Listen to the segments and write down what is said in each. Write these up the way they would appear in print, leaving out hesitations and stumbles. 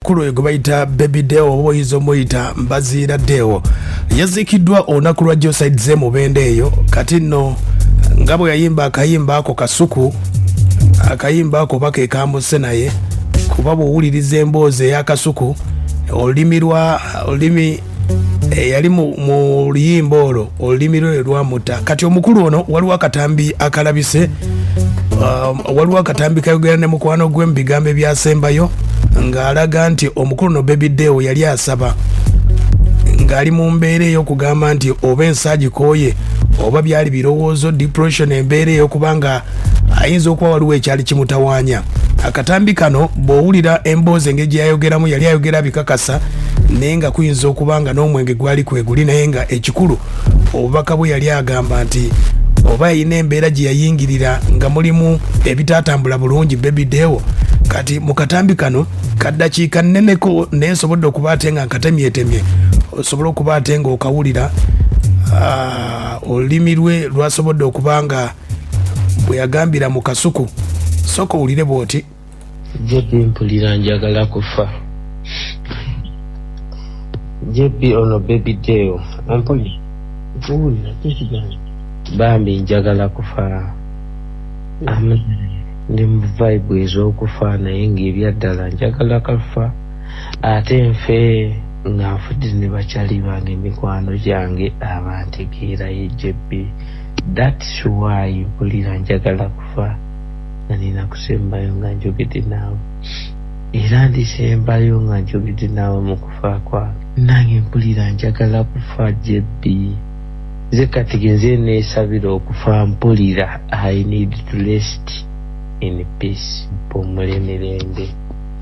omukulu oyo gwe bayita Baby Deo oba oyinza omuyita Mbaziira Deo yaziikiddwa olunaku lwa Geoside z'emubende eyo. kati nno nga bwe yayimba akayimba ako kasuku, akayimba ako bake kamuse naye kuba bw'owuliriza emboozi ey'akasuku olulimi yali mu luyimba olwo olulimi lwe lwamuta. kati omukulu ono waliwo akatambi akalabise, waliwo akatambi kayogera ne mukwano gwe mu bigambo ebyasembayo ng'alaga nti omukulu no Baby Deo yali asaba ng'ali mu mbeera ey'okugamba nti oba ensaagi kooye oba byali birowoozo depression, embeera ey'okubanga ayinza okuba waliwo ekyali kimutawaanya. akatambi kano bw'owulira emboozi engeri gye yayogeramu yali ayogera bikakasa naye nga kuyinza okuba nga n'omwenge gwali kweguli, naye nga ekikulu obubaka bwe yali agamba nti oba yina embeera gye yayingirira nga mulimu ebitaatambula bulungi Baby Deo. kati mu katambi kano kaddakiika nneneko naye nsobodde okuba ate nga nkatemyetemye, osobola okuba ate nga okawulira olulimi lwe lwasobodde okuba nga bwe yagambira mu kasuku. sooka owulire bw'oti. JP mpulira njagala kufa. JP ono Baby Deo ampulira mpulira kisiganje bambi njagala kufa. Ndi mu vibe ez'okufa naye ng'ebyaddala njagala kufa. ate nfe nga nfudde ne bakyali bange mikwano gyange abantegeera ye JP. That's why mpulira njagala kufa. Nina kusembayo nga njogedde naawe era ndisembayo nga njogedde naawe mu kufa kwange. nange mpulira njagala kufa JP. nze kati genze neesabira okufa mpulira I need to rest in peace, mpumule emirembe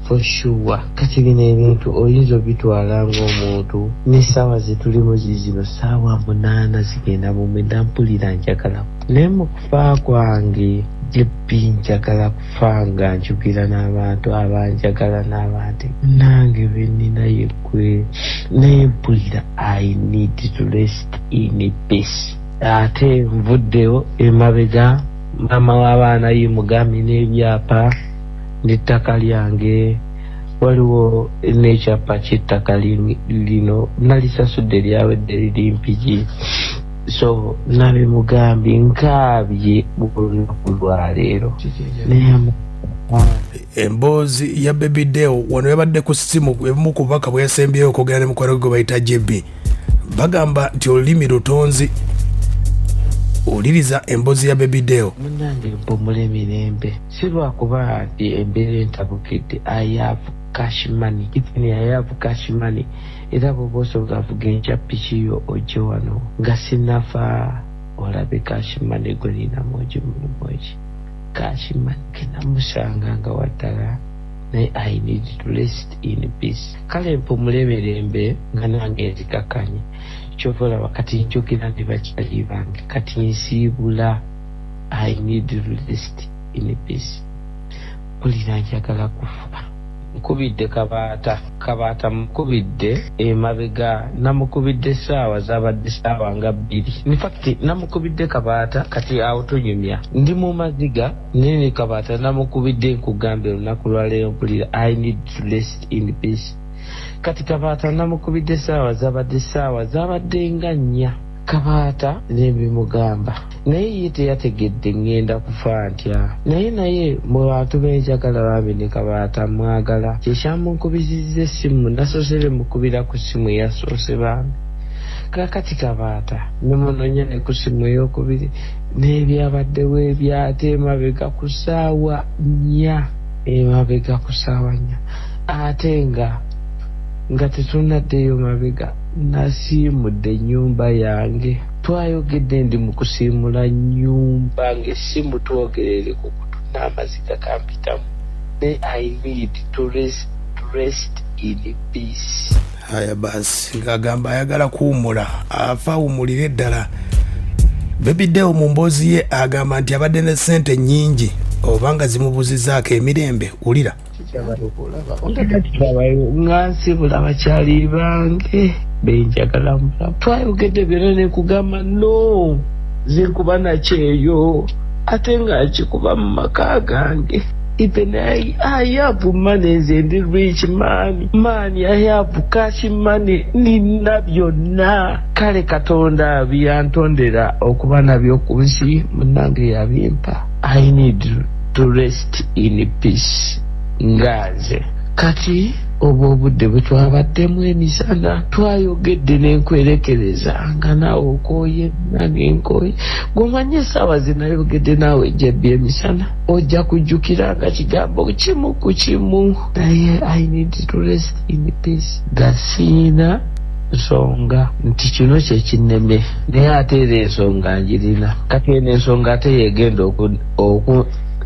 for sure. kati bino ebintu oyinza obitwala ng'omuntu n'essaawa zetulimu zizino ssaawa 8 zigenda mu mwenda. mpulira njagala naye mu kufa kwange JP njagala kufa nga njugira n'abantu abanjagala n'abantu nange benina yeggwe, naye mpulira I need to rest in peace. ate nvuddeyo emabega mama w'abaana ye mugambi n'ebyapa n'ettaka lyange. waliwo n'ekyapa ky'ettaka lino nalisasudde lyawedde liri mpigi, so nabe mugambi nkaabye olunaku lwaleero. emboozi ya Baby Deo wano yabadde ku ssimu ebimu ku bubaka bwe yasembyeyo okwogera ne mukwano gwe bayita JB. bagamba nti olulimi lutonzi. owuliriza emboozi ya Baby Deo. Munnange mpumula emirembe si lwakuba nti embeera entabukidde. I have cash money, even I have cash money. era bw'oba osobola kuvuga enkya piki yo ojje wano nga sinnafa olabe cash money gwe ninamu ogimulumoki. cash money kenamusanga nga waddala naye I need to rest in peace. kale mpumula emirembe nga nange nzikakanye. kyova olaba kati njogera ne bakyali bange kati nsiibula I need to rest in peace. mpulira njagala kufa. nkubidde kabaata mukubidde emabega, namukubidde essaawa zabadde ssaawa nga 2. in fact namukubidde kabaata kati awo tunyumya ndi mu maziga nene kabaata namukubidde nkugambe olunaku lwaleero mpulira I need to rest in peace. kati kabaata namukubidde essaawa zabadde nga 4. kabaata nebimugamba naye ye teyategedde ngenda kufa ntya. naye mu bantu benjagala bambi ne kabaata mwagala kyekyamunkubizizza essimu nasoosere mukubira ku ssimu eyasoose bambi. kakati kabaata nemunonya ne ku ssimu ey'okubiri n'ebyabaddewo ebyate emabega ku ssaawa 4 ate nga tetunaddeyo mabega nasiimudde ennyumba yange. twayogedde ndi mu kusiimula nnyumba ng'essimu twogerere ku kutu n'amaziga kampitamu. naye I need to rest in peace. haya basi ng'agamba ayagala kuwumula afa awumulire ddala. Baby Deo mu mboozi ye agamba nti abadde ne ssente nnyingi obanga zimubuzizaako emirembe. ulira nga nsibula bakyali bange benjagala mulamu. twayogedde byonna nekugamba nze nkuba nakyeyo ate nga nkikuba mu maka gange Even I have money and the rich man. Money, I have cash money. Nina byonna. Kale Katonda byantondera okuba nabyo ku nsi munange yabimpa. I need to rest in peace. Ngaze. Kati obwo obudde bwe twabaddemu emisana twayogedde n'enkwerekereza nga naawe okooye nange nkooye gwomanyi essaawa zinayogedde naawe ejjebbi emisana ojja kujjukira nga kigambo kimu ku kimu naye I need to rest in peace nga siina nsonga nti kino kye kinneme naye ate era ensonga njirina kati eno ensonga ate yegenda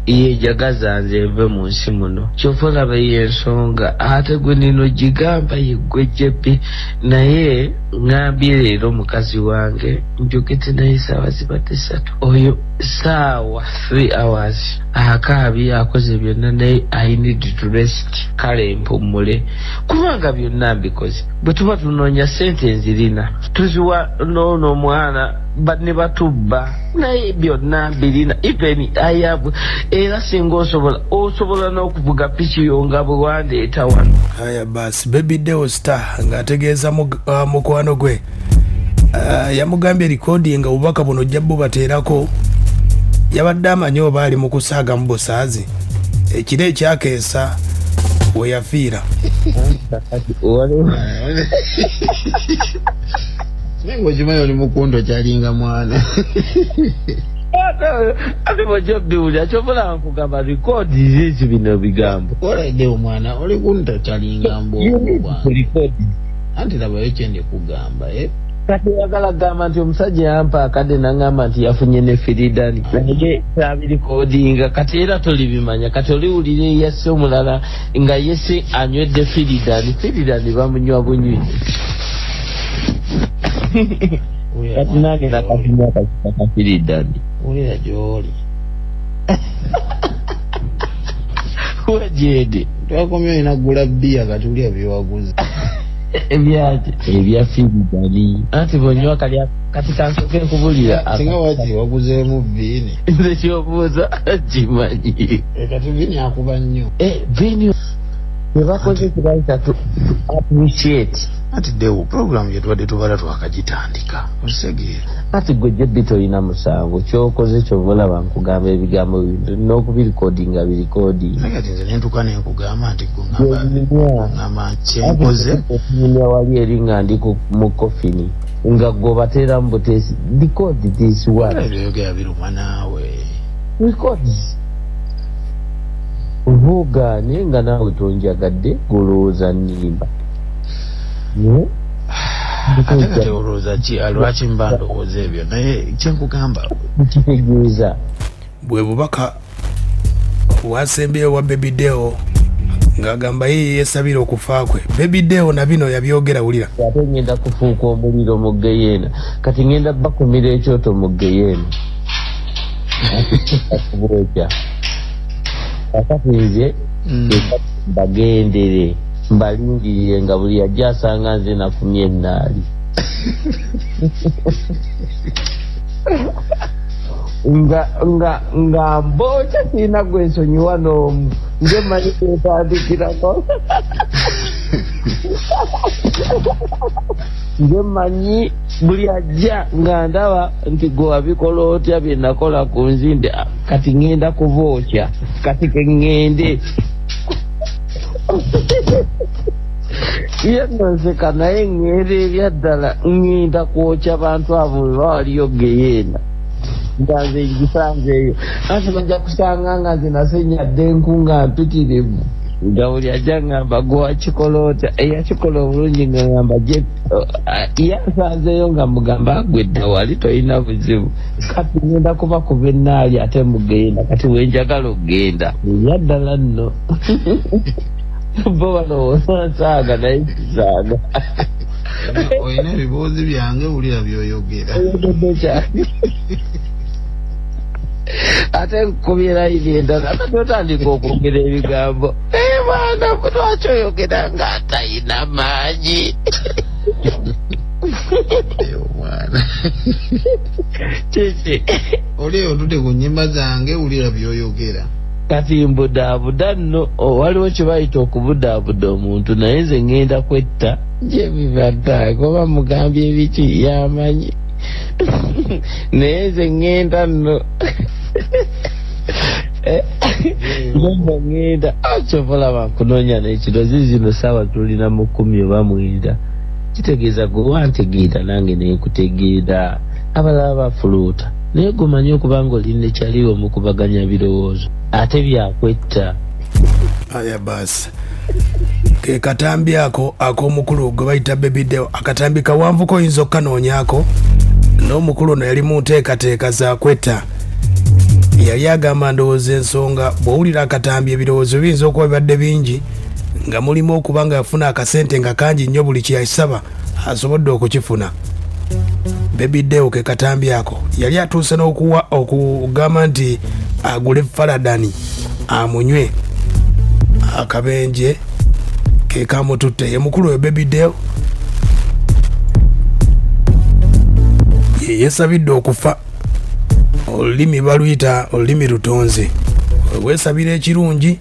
yejagaza nze nve mu nsi muno kyova olaba y'ensonga ate gwe nino gigamba yeggwe jjebbi naye ngambye leero mukazi wange njogedde naye essaawa zibadde 3 oyo ssaawa 3 hours akaabye akoze byonna naye I need to rest kale mpummule kubanga byonna mbikoze bwe tuba tunoonya ssente nzirina tuziwa noono omwana ne batubba naye byonna mbirina even I have era singa osobola n'okuvuga piki yo nga bwe wandeeta wano. Aya basi Baby Deo Star ng'ategeeza mukwano gwe yamugambye recording nga obubaka buno ojja bubateerako yabadde amanyi oba ali mu kusaaga mu busaazi ekiro ekyakeesa we yafiira Mengo jimayo oli mukundo kyalinga mwana. Ate bajjabbi uli akyobula nkugamba record zizi bino bigambo. Olaidde omwana oli kunta kyalinga mbo. Record. Anti laba yekyende kugamba kati yagala gamba nti omusajja yampa akadde nangamba nti yafunye ne firidani naye sabirikodinga kati era tolibimanya kati oliwulira yesse omulala nga yesse anywedde firidani bamunywa bunywi kati nange nakafunya akakika firidani ulira gyoli wejede twakomye inagula bbiya katulya byewaguze ebyaki ebya firidani anti bonywa kalya kati kansoke nkubulira singa waki waguzeemu vini nze kyobuuza kimanyi kati vini akuba nnyo vini webakoze kibayita to appreciate ati Deo program yetwadde tubala twakagitandika osegera ati gwe jjebbi tolina musango kyokoze kyobulaba nkugamba ebigambo bintu n'okubirikodinga birikodi nagati nze nentuka nenkugamba nti ngamba kyenkoze okunyumya wali eri nga ndi mu kofini nga gwobateera mu buteesi record this one ebyogera biruma naawe records obugaanye nga naawe tonjagadde golowooza nnimba ate kati olowooza ki alwaki mba ndowooza ebyo naye kyenkugamba kitegeeza bwe bubaka wasembeyo wa Baby Deo ng'agamba ye yeesabira okufa kwe Baby Deo na bino yabyogera wulira ate ngenda kufuuka omuliro mu geyeena kati ngenda bakumira ekyoto mu geyeena akubwekya akati nze bagendere mbalindirire nga buli ajja asanga nze nakumye ennaali nga mbokya sirina gwe nsonyiwa n'omu nge manyi kwetandikirako nge manyi buli ajja nga ndaba nti gwe wabikola otya bye nakola ku nzinde kati ngenda kubookya kati keŋŋende yennonseka naye ŋŋenda erya ddala ŋŋenda kwokya bantu abo bwe bawaliyo geyeena nga nze ngisanzeeyo anti bajja kusanga nga nze nasenyadde enku nga mpitirivu nga buli ajja ŋŋamba gwe wakikola otya eyakikola obulungi nga ŋŋamba yansanzeeyo nga mugamba gwedda wali tolina buzibu kati ŋŋenda kuba kuba ennaali ate mugenda kati wenjagala okgenda erya ddala nno bo balowooza nsaaga naye kisaaga olina ebiboozi byange wulira byoyogera oyogedde kyani ate nkubira iri endala ate otandika okwogera ebigambo mwana lwaki oyogera nga atalina maanyi mwana kiki oli otute ku nnyimba zange wulira byoyogera kati mbudaabuda nno waliwo kye bayita okubudaabuda omuntu naye nze ŋŋenda kwetta gye bibadde kuba mugambye ebiki yamanyi naye nze ŋŋenda nno ŋŋenda kyovola bankunoonya n'ekirozi zino saawa tulina mu 10 oba 9 kitegeeza gwe wantegeera nange nekutegeera abalala bafuluuta naye gumanyi okuba nga olina ekyaliwo mukubaganya birowoozo ate byakwetta. Aya basi ke katambi ako ak'omukulu gwe bayita Baby Deo, akatambi kawanvuko oyinza okukanoonyako n'omukulu ono yali mu nteekateeka za kwetta. Yali agamba ndowooza ensonga bw'owulira akatambi ebirowoozo biyinza okuba bibadde bingi nga mulimu okuba nga yafuna akasente nga kangi nnyo buli kye yasaba asobodde okukifuna. Baby Deo ke katambi ako yali atuuse n'okuwa okugamba nti agule faladani amunywe akabenje ke kamututte. Ye mukulu we Baby Deo yesabidde okufa. Olulimi baluyita olulimi lutonze. Weesabira ekirungi